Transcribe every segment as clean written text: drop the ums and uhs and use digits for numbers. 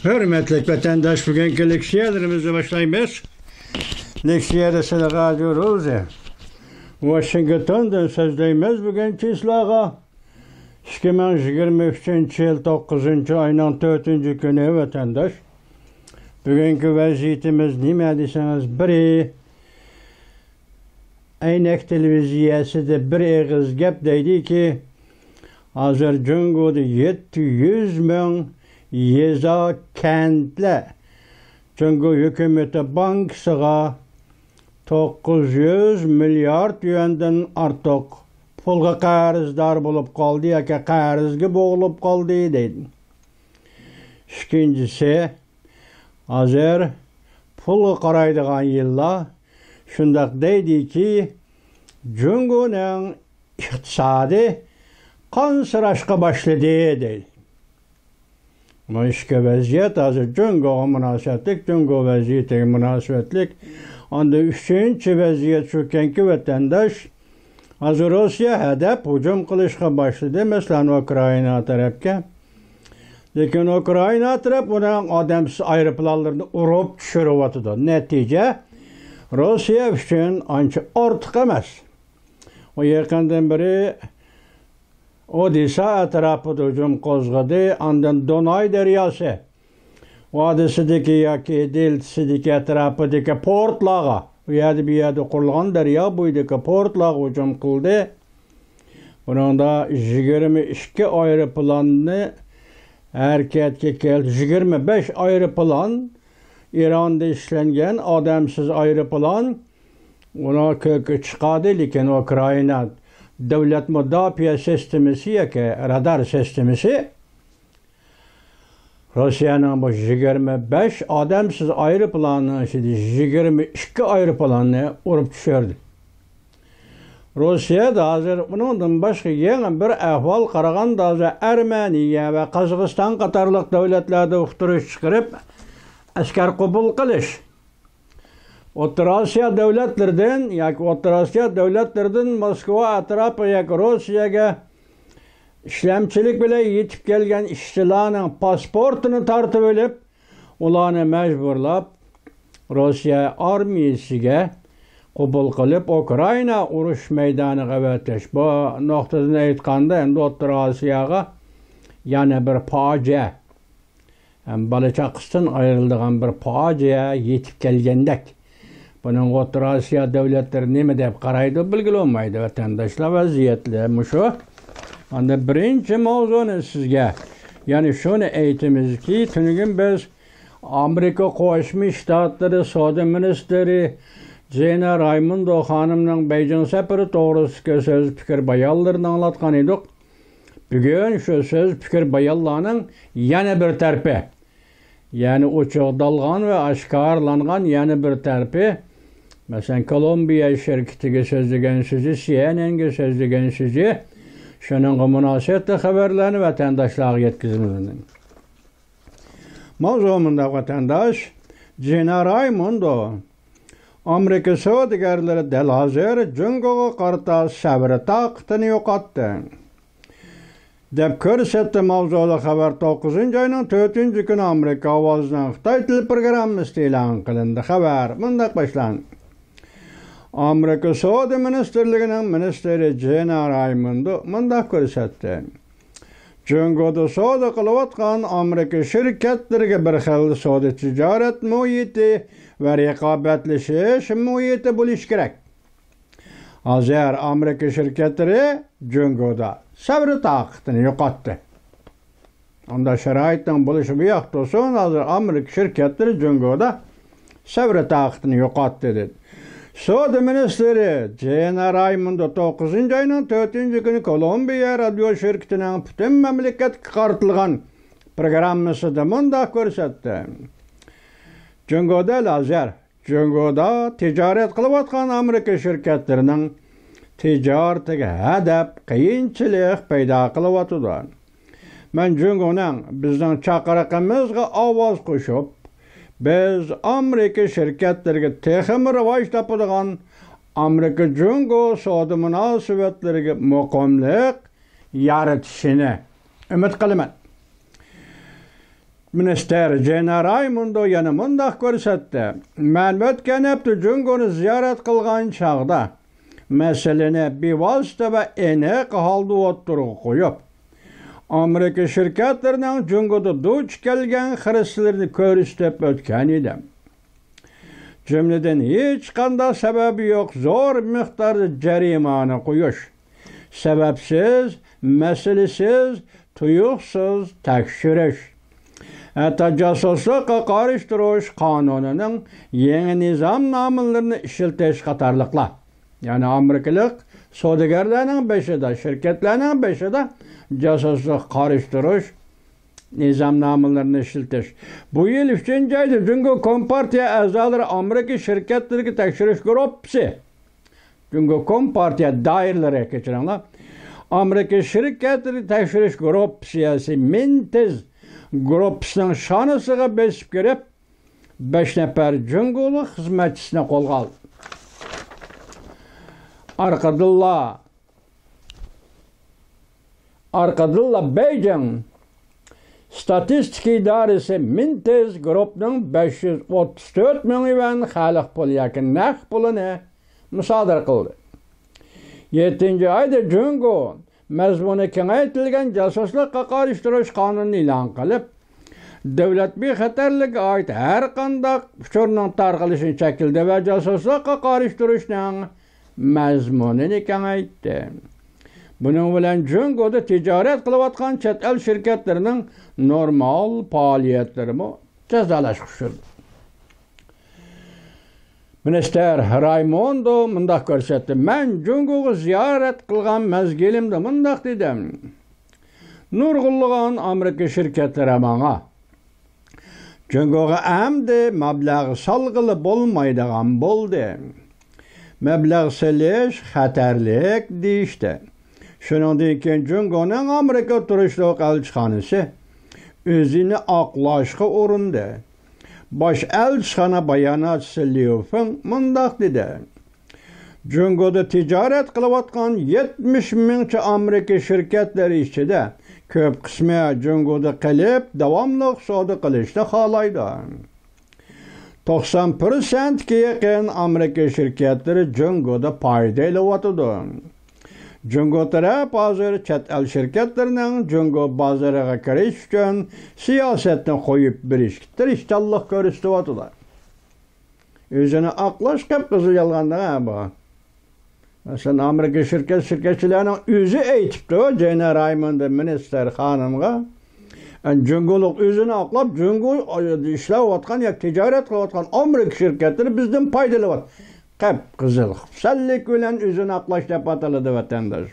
Hürmetli vatandaş, bugünkü leksiyalarımızı başlaymış. Leksiyada Radio Roze. Washington'dan sözleyimiz bugünkü islağa. 2023 yıl 9. ayının 4. günü vatandaş. Bugünkü vaziyetimiz nime deseniz biri Aynek televiziyası da bir ağız gap deydi ki hazır Cungo'da 700 bin yeza kentle Cungo hükümeti bankasıga 900 milyar yuandan artıq pulga qarzdar bulup qaldı yoki qarzga boğulup qaldı deydi. İkincisi hazır pulga qaraydigan yıllar şundaq deydi ki Cungo'nun iqtisadi qansırashqa başladı deydi. Ama işki vaziyet hazır Cungo'ga münasebetlik, Cungo vaziyetiga münasebetlik. Onda üçüncü vaziyet şukenki vatandaş hazır Rusya hedef hücum qilishga başladı. Mesela Ukrayna tarafga. Lekin Ukrayna taraf uning odamsiz aeroplanlarni urib tushirib Netice Rusya üçün ancha ortiq emas. O yaqindan beri Odessa atrofida hücum qo'zg'adi. Ondan Donay daryosi vodisidagi yoki deltasidagi atrofidagi portlarga bu yerda qurilgan daryo bo'yidagi portlarga hücum qildi. Bunda 22 aeroplanni harakatga keldi. 25 aeroplan İran'da işlengen odamsiz aeroplan ona kökü çıkardı. Lekin Ukrayna devlet müdafiə sistemisi yoki radar sistemisi Rusya'nın bu 25 odamsiz aeroplanın 22 aeroplanını urib tushirdi. Rusya da hazır bundan başqa yana bir ahval qaraganda hazır Ermeniya ve Qozog'iston qatorliq davlatlarda uqtirish chiqarib askar qabul qilish. O'rta Osiyo davlatlaridan yoki O'rta Osiyo davlatlaridan Moskva atrofi yoki Rossiyaga ishlamchilik bilan yetib kelgan ishchilarning pasportini tortib olib, ularni majburlab Rossiya armiyasiga qabul qilib Ukrayna urush maydoniga avatish. Bu nuqtadan aytganda endi O'rta Osiyoga yana bir fojia, balachaqiston ayrildigan bir fojia yetib kelgandek. Bunun O'rta Osiyo davlatları nima deb qaraydi bilgili olmaydi vatandaşlar vaziyetli şu. Onda birinchi mavzuni sizga yani şunu aytamizki tunugin biz Amerika Qo'shma Shtatlari Savdo ministri Gina Raimondo xonimning Beijing safari to'g'risida so'z fikr bayonlarini anglatgan edik. Bugun shu so'z fikr bayonlarning yana bir tarafı, yani uçuqdalgan ve aşkarlangan yana bir tarafı. Mesela Kolombiya şirketiga so'zlagan so'zi, CNN'ga so'zlagan so'zi, shuningga munosabatli xabarlarni vatandaşlarga yetkazildi. Mavzumunda vatandaş Gina Raimondo Amerika savdogarlari dal hozir Cungo'ga qarata sabri taqatini yo'qotdi deb ko'rsatdi. Mavzuli xabar 9 oyning 4 kuni Amerika ovozining Xitoy tili programmasi e'lon qilindi. Xabar bunday boshlandi. Amerika Savdo Ministerligining ministri Gina Raimondo bunday ko'rsatdi. Cungo'da savdo qilayotgan Amerika shirkatlariga bir xil savdo tijorat muhiti va raqobatlashish muhiti bo'lishi kerak. Hozir Amerika shirkatlari Cungo'da sabri taqatini yo'qotdi. Unda sharoitning bo'lishi bu yoqda so'ng hozir Amerika shirkatlari Cungo'da sabri taqatini yo'qotdi dedi. Savdo ministri Gina Raimondo 9 ayning 4 kuni Kolombiya radio shirkatining butun mamlakatga qaratilgan programmasida bunday ko'rsatdi. Cungo'da tijorat qilayotgan Amerika shirkatlarining tijoratiga hadab qiyinchilik paydo qilyotdi. Men Cungo'ning bizning chaqiriqimizga ovoz qo'shib, biz Amerika şirketleriga texmi rivoj topadigan Amerika Cungo savdo munosabatlariga muqimlik yaratishini umid qilaman. Minister Jena Raymondo yana mundaq ko'rsatdi. Men o'tgan hafta Jungoni ziyorat qilgan chog'da masalani bevosita va aniq holda o'ttirib qo'yib, Amerika shirkatlarining Jungoda duch kelgan xiristlarni ko'rsatib o'tgan edi. Cümleden hech qanday sababi yo'q zo'r miqdorda jarimani qo'yish, sababsiz, masalasiz, tuyuqsiz tekshirish, hatto josuslikqa qarshi qonunining yangi nizomnomalarini ishiltish qatorliqlar. Yani Amerikalik savdogarlarning beshida, shirkatlarning beshida josuslik qarshi nizomnomalarini ishiltish. Bu yil 3-chi oyda Jungo Kompartiya a'zolari Amerika shirkatlariga tekshirish guruhi, Jungo Kompartiya doiralari kechiringlar, Amerika shirkatlariga tekshirish guruhi siyosiy Mintiz guruhining shonasiga besib kirib, 5 nafar Jungolik xizmatchisini qo'lga oldi. Arkadilla Beijing Statistika idorasi Mintiz guruhining 534 ming yuan xalq puli yoki naqd pulini musodara qildi. 7-chi oyda Jungo mazmuni kengaytirilgan josuslikqa qarshi turish qonunini e'lon qilib, davlat bexatarligiga oid har qanday uchurning tarqalishini chekildi va josuslikqa qarshi turishning mazmunini kengaytdi. Bunun bilan Jungoda tijorat qilayotgan chet el shirkatlarining normal faoliyatlarini jazolashdi. Minister Raymondo mundaq ko'rsatdi. Men Jungoga ziyorat qilgan mezgilimda mundaq dedim. Nurg'unlagan Amerika shirkatlari menga Jungoga amdi mablag' solg'ili bo'lmaydigan bo'ldi. Mablag' solish xatarlik deyishdi. Shuningdek, Jungoning Amerika turishliq elchixonasi o'zini oqlashga urindi. Bosh elchixona bayonotchisi Liu Feng mundaq dedi. Jungoda tijorat qilayotgan 70 mingcha Amerika shirkatlari ichida ko'p qismi Jungoda qilib davomli savdo qilishni xohlaydi. 90%ga yaqin Amerika shirkatlari Jungoda foyda olyapti. Jungo taraf hozir chet el shirkatlarining Jungo bozoriga kirish uchun siyosatni qo'yib berishga tirishchilik ko'rsatyaptilar. O'zini oqlash qip-qizil yolg'onlar bu. Masalan, Amerika shirkatchilarining o'zi aytibdi, Jena Raymondo minister xonimga, Jungolik o'zini oqlab, Jungo ishlayotgan yoki tijorat qilayotgan Amerika shirkatlari bizdan foydalanyapti. Qip-qizil xufsallik bilan o'zini oqlash deb ataladi vatandosh.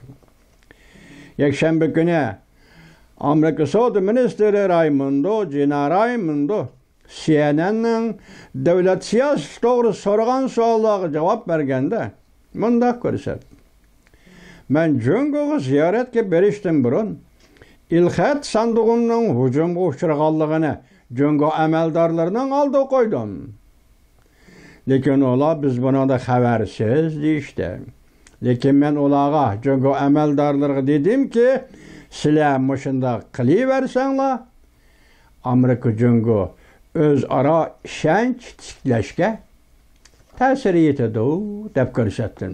Yakshanba kuni Amerika savdo ministri Jena Raymondo CNN'ning davlat siyosati to'g'ri so'ragan savollarga javob berganda mundaq ko'rsatdi. Men Jungoga ziyoratga berishdan burun ilxat sandig'ining hujumga uchraganligini Jungo amaldorlarining oldiga qo'ydim. Lekin ular biz bundan xabarsiz deyishdi. Lekin men ularga Jungo amaldorlariga dedimki, sizlar mushunda qilaversanglar, Amerika Jungo o'zaro ishonch tiklashga ta'sir etadi deb ko'rsatdim.